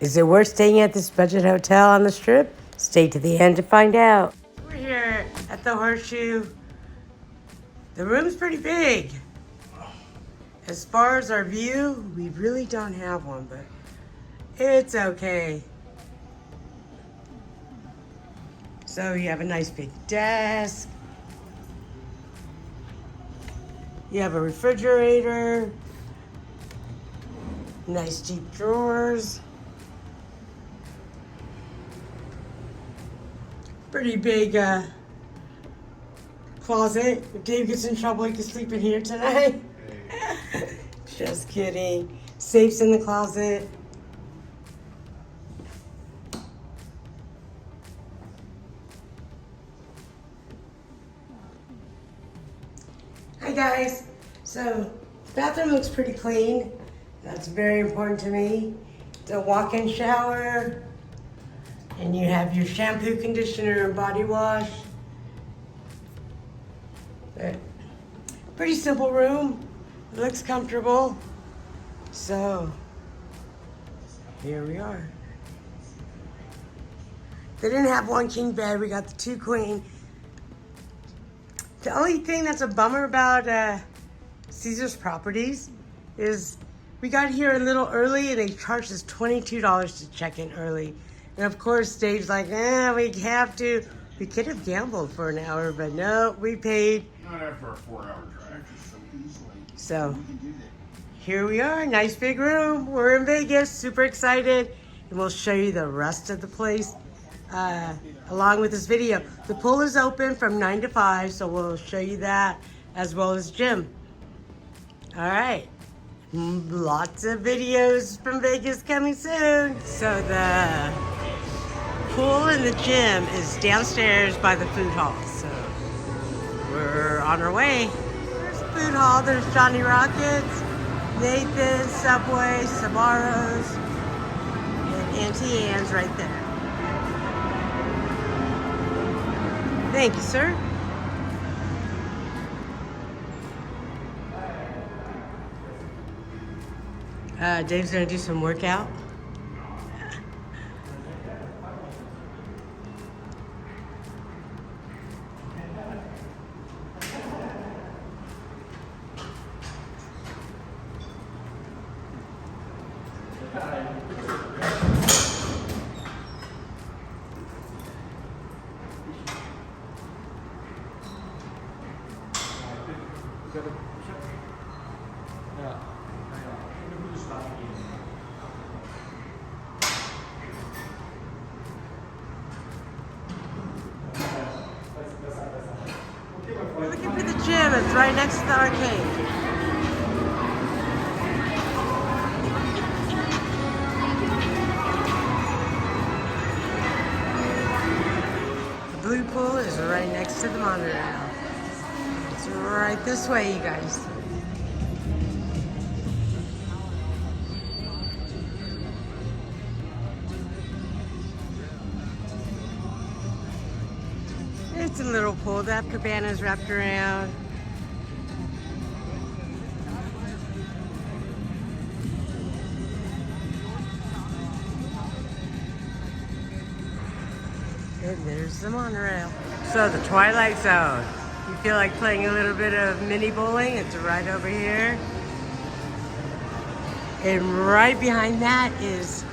Is it worth staying at this budget hotel on the Strip? Stay to the end to find out. We're here at the Horseshoe. The room's pretty big. As far as our view, we really don't have one, but it's okay. So you have a nice big desk. You have a refrigerator. Nice deep drawers. Pretty big closet. If Dave gets in trouble, he can sleep in here tonight. Just kidding. Safes in the closet. Hi guys. So the bathroom looks pretty clean. That's very important to me. It's a walk-in shower. And you have your shampoo, conditioner, and body wash. Pretty simple room. It looks comfortable. So, here we are. They didn't have one king bed. We got the 2 queen. The only thing that's a bummer about Caesar's Properties is we got here a little early and they charged us $22 to check in early. And of course, Dave's like, we have to. We could have gambled for an hour, but no, we paid. Not after a 4-hour drive. So, here we are, nice big room. We're in Vegas, super excited. And we'll show you the rest of the place along with this video. The pool is open from 9 to 5, so we'll show you that as well as gym. All right. Lots of videos from Vegas coming soon. So the pool and the gym is downstairs by the food hall. So we're on our way. There's the food hall. There's Johnny Rockets, Nathan's, Subway, Sbarro's, and Auntie Anne's right there. Thank you, sir. Dave's gonna do some workout. We're looking for the gym. It's right next to the arcade. The blue pool is right next to the monorail. It's right this way, you guys. It's a little pool. They have cabanas wrapped around. And there's the monorail. So the Twilight Zone. You feel like playing a little bit of mini bowling? It's right over here. And right behind that is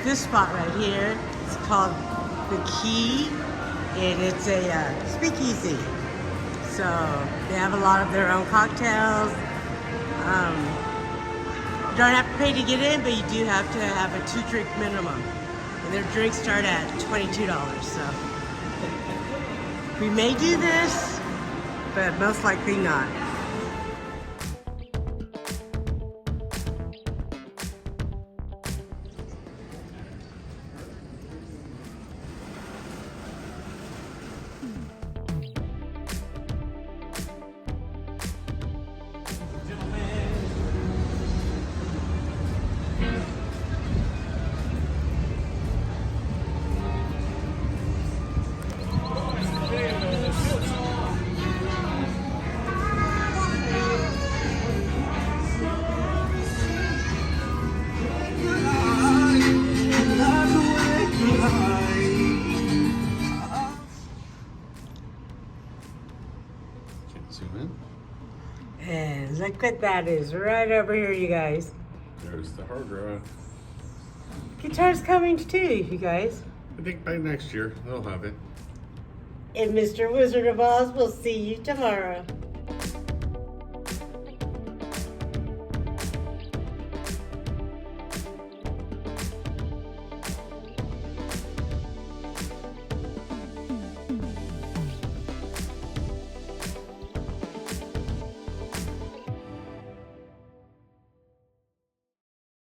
this spot right here. It's called The Key, and it's a speakeasy. So they have a lot of their own cocktails. You don't have to pay to get in, but you do have to have a 2-drink minimum. And their drinks start at $22, so. We may do this, but most likely not. And look what that is right over here, you guys. There's the hard drive. Guitar's coming too, you guys. I think by next year they'll have it. And Mr. Wizard of Oz will see you tomorrow.